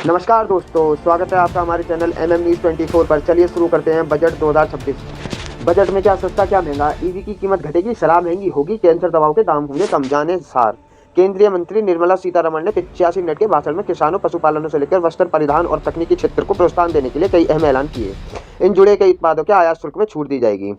नमस्कार दोस्तों, स्वागत है आपका हमारे चैनल न्यूज़ 24 पर। चलिए शुरू करते हैं बजट 2026। बजट में क्या सस्ता क्या महंगा, ईवी की कीमत घटेगी, शराब महंगी होगी, कैंसर दवाओं के दाम होंगे कम, जाने सार। केंद्रीय मंत्री निर्मला सीतारमण ने 85 मिनट के भाषण में किसानों, पशुपालनों से लेकर वस्त्र, परिधान और तकनीकी क्षेत्र को प्रोत्साहन देने के लिए कई अहम ऐलान किए। इन जुड़े कई उत्पादों के आयात शुल्क में छूट दी जाएगी।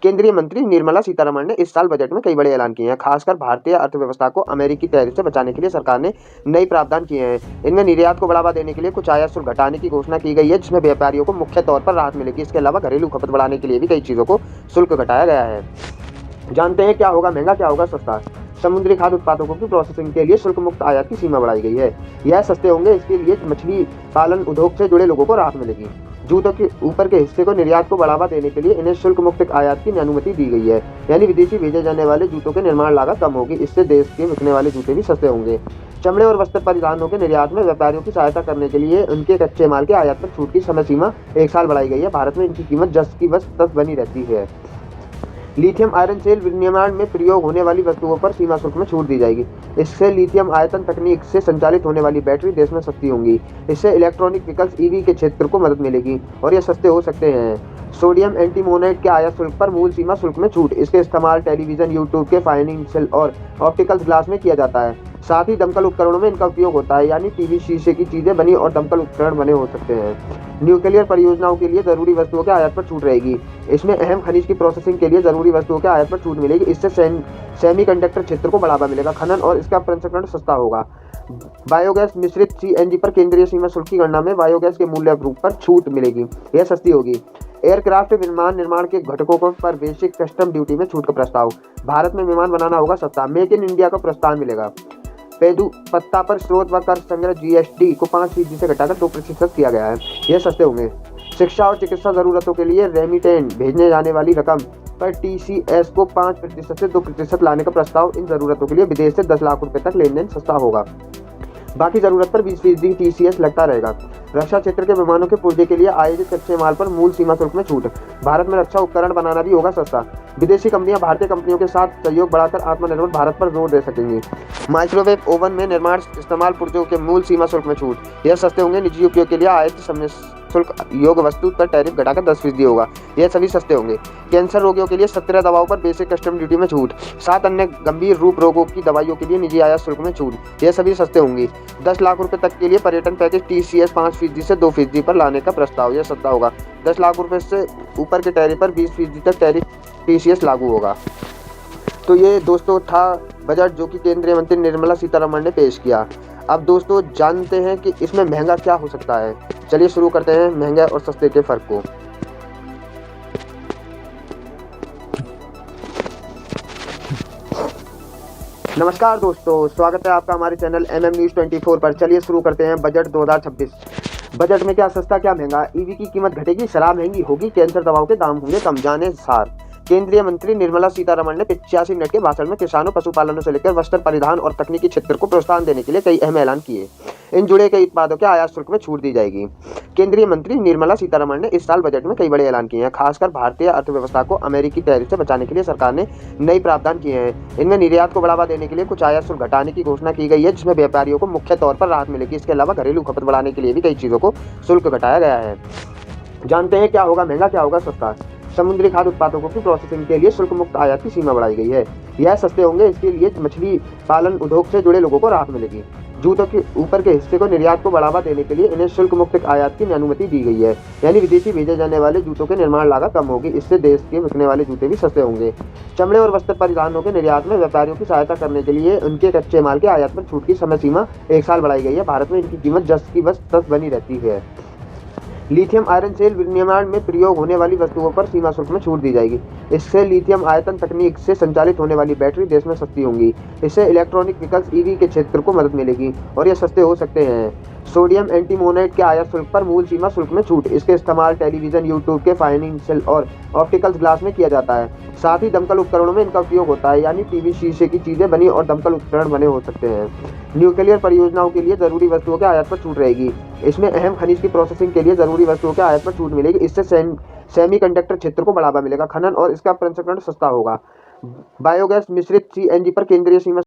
केंद्रीय मंत्री निर्मला सीतारमण ने इस साल बजट में कई बड़े ऐलान किए हैं। खासकर भारतीय अर्थव्यवस्था को अमेरिकी टैरिफ से बचाने के लिए सरकार ने नए प्रावधान किए हैं। इनमें निर्यात को बढ़ावा देने के लिए कुछ आयात शुल्क घटाने की घोषणा की गई है, जिसमें व्यापारियों को मुख्य तौर पर राहत मिलेगी। इसके अलावा घरेलू खपत बढ़ाने के लिए भी कई चीज़ों को शुल्क घटाया गया है। जानते हैं क्या होगा महंगा, क्या होगा सस्ता। समुद्री खाद्य उत्पादों की प्रोसेसिंग के लिए शुल्क मुक्त आयात की सीमा बढ़ाई गई है। यह सस्ते होंगे, इसके लिए मछली पालन उद्योग से जुड़े लोगों को राहत मिलेगी। जूतों के ऊपर के हिस्से को निर्यात को बढ़ावा देने के लिए इन्हें शुल्क मुक्त आयात की अनुमति दी गई है, यानी विदेशी भेजे जाने वाले जूतों के निर्माण लागत कम होगी। इससे देश के बिकने वाले जूते भी सस्ते होंगे। चमड़े और वस्त्र परिधानों के निर्यात में व्यापारियों की सहायता करने के लिए उनके कच्चे माल के आयात पर छूट की समय सीमा 1 साल बढ़ाई गई है। भारत में इनकी कीमत 10 की बस 10 बनी रहती है। लिथियम आयरन सेल विनिर्माण में प्रयोग होने वाली वस्तुओं पर सीमा शुल्क में छूट दी जाएगी। इससे लिथियम आयतन तकनीक से संचालित होने वाली बैटरी देश में सस्ती होंगी। इससे इलेक्ट्रॉनिक व्हीकल्स ईवी के क्षेत्र को मदद मिलेगी और ये सस्ते हो सकते हैं। सोडियम एंटीमोनाइट के आयात शुल्क पर मूल सीमा शुल्क में छूट। इसके इस्तेमाल टेलीविजन, यूट्यूब के फाइनेंशियल और ऑप्टिकल ग्लास में किया जाता है। साथ ही दमकल उपकरणों में इनका उपयोग होता है, यानी टीवी, शीशे की चीजें बनी और दमकल उपकरण बने हो सकते हैं। न्यूक्लियर परियोजनाओं के लिए जरूरी वस्तुओं के आयात पर छूट रहेगी। इसमें अहम खनिज की प्रोसेसिंग के लिए जरूरी वस्तुओं के आयात पर छूट मिलेगी। इससे सेमीकंडक्टर क्षेत्र को बढ़ावा मिलेगा। खनन और इसका प्रसंस्करण सस्ता होगा। बायोगैस मिश्रित सीएनजी पर केंद्रीय सीमा शुल्क की गणना में बायोगैस के मूल्य रूप पर छूट मिलेगी। यह सस्ती होगी। एयरक्राफ्ट विमान निर्माण के घटकों पर बेसिक कस्टम ड्यूटी में छूट का प्रस्ताव। भारत में विमान बनाना होगा सस्ता। मेक इन इंडिया का प्रोत्साहन मिलेगा। पेदू पत्ता पर स्रोत व कर संग्रह जीएसटी को 5% से घटाकर 2% किया गया है। यह सस्ते होंगे। शिक्षा और चिकित्सा जरूरतों के लिए रेमिटेंस भेजने जाने वाली रकम पर टीसीएस को 5% से 2% लाने का प्रस्ताव। इन जरूरतों के लिए विदेश से 10 लाख रुपए तक लेन देन सस्ता होगा। बाकी जरूरत पर 20% टीसीएस लगता रहेगा। रक्षा क्षेत्र के विमानों के पुर्जे के लिए आयोजित कच्चे माल पर मूल सीमा शुल्क में छूट। भारत में रक्षा उपकरण बनाना भी होगा सस्ता। विदेशी कंपनियां भारतीय कंपनियों के साथ सहयोग बढ़ाकर आत्मनिर्भर भारत पर जोर दे सकेंगी। माइक्रोवेव ओवन में निर्माण इस्तेमाल पुर्जों के मूल सीमा शुल्क में छूट। यह सस्ते होंगे। निजी उपयोग के लिए आयात समय शुल्क योग वस्तु पर टैरिफ घटाकर 10% होगा। यह सभी सस्ते होंगे। कैंसर रोगियों के लिए 17 दवाओं पर बेसिक कस्टम ड्यूटी में छूट। 7 अन्य गंभीर रूप रोगों की दवाइयों के लिए निजी आयात शुल्क में छूट। यह सभी सस्ते होंगी। 10 लाख रुपए तक के लिए पर्यटन पैकेज टीसीएस 5% से 2% पर लाने का प्रस्ताव। यह सस्ता होगा। 10 लाख रुपए से ऊपर के टैरिफ पर 20% तक टैरिफ टीसीएस लागू होगा। तो ये दोस्तों था बजट जो कि केंद्रीय मंत्री निर्मला सीतारमण ने पेश किया। अब दोस्तों जानते हैं कि इसमें महंगा क्या हो सकता है। चलिए शुरू करते हैं महंगे और सस्ते के फर्क को। नमस्कार दोस्तों, स्वागत है आपका हमारे चैनल न्यूज़ 24 पर। चलिए शुरू करते हैं बजट 2026। बजट में क्या सस्ता क्या महंगा, ईवी की कीमत घटेगी, शराब महंगी होगी, कैंसर दवाओं के दाम होंगे कम, जाने सार। केंद्रीय मंत्री निर्मला सीतारमण ने 85 मिनट के भाषण में किसानों, पशुपालनों से लेकर वस्त्र, परिधान और तकनीकी क्षेत्र को प्रोत्साहन देने के लिए कई अहम ऐलान किए। इन जुड़े कई उत्पादों के आयात शुल्क में छूट दी जाएगी। केंद्रीय मंत्री निर्मला सीतारमण ने इस साल बजट में कई बड़े ऐलान किए हैं। खासकर भारतीय अर्थव्यवस्था को अमेरिकी टैरिफ से बचाने के लिए सरकार ने नए प्रावधान किए हैं। इनमें निर्यात को बढ़ावा देने के लिए कुछ आयात शुल्क घटाने की घोषणा की गई है, जिसमें व्यापारियों को मुख्य तौर पर राहत मिलेगी। इसके अलावा घरेलू खपत बढ़ाने के लिए भी कई चीज़ों को शुल्क घटाया गया है। जानते हैं क्या होगा महंगा, क्या होगा सस्ता। समुद्री खाद्य उत्पादों की प्रोसेसिंग के लिए शुल्क मुक्त आयात की सीमा बढ़ाई गई है। यह सस्ते होंगे। इसके लिए मछली पालन उद्योग से जुड़े लोगों को राहत मिलेगी। जूतों के ऊपर के हिस्से को निर्यात को बढ़ावा देने के लिए इन्हें शुल्क मुक्त आयात की अनुमति दी गई है, यानी विदेशी भेजे जाने वाले जूतों के निर्माण लागत कम होगी। इससे देश के बिकने वाले जूते भी सस्ते होंगे। चमड़े और वस्त्र परिधानों के निर्यात में व्यापारियों की सहायता करने के लिए उनके कच्चे माल के आयात पर छूट की समय सीमा 1 साल बढ़ाई गई है। भारत में इनकी कीमत 10 की बस 10 बनी रहती है। लिथियम आयरन सेल विनिर्माण में प्रयोग होने वाली वस्तुओं पर सीमा शुल्क में छूट दी जाएगी। इससे लिथियम आयतन तकनीक से संचालित होने वाली बैटरी देश में सस्ती होंगी। इससे इलेक्ट्रॉनिक व्हीकल्स ईवी के क्षेत्र को मदद मिलेगी और ये सस्ते हो सकते हैं। सोडियम एंटीमोनाइट के आयात शुल्क पर मूल सीमा शुल्क में छूट। इसके इस्तेमाल टेलीविजन, यूट्यूब के फाइनेंशियल और ऑप्टिकल ग्लास में किया जाता है। साथ ही दमकल उपकरणों में इनका उपयोग होता है, यानी टीवी, शीशे की चीजें बनी और दमकल उपकरण बने हो सकते हैं। न्यूक्लियर परियोजनाओं के लिए जरूरी वस्तुओं के आयात पर छूट रहेगी। इसमें अहम खनिज की प्रोसेसिंग के लिए जरूरी वस्तुओं के आयात पर छूट मिलेगी। इससे सेमीकंडक्टर क्षेत्र को बढ़ावा मिलेगा। खनन और इसका प्रसंस्करण सस्ता होगा। बायोगैस मिश्रित सीएनजी पर केंद्रीय सीमा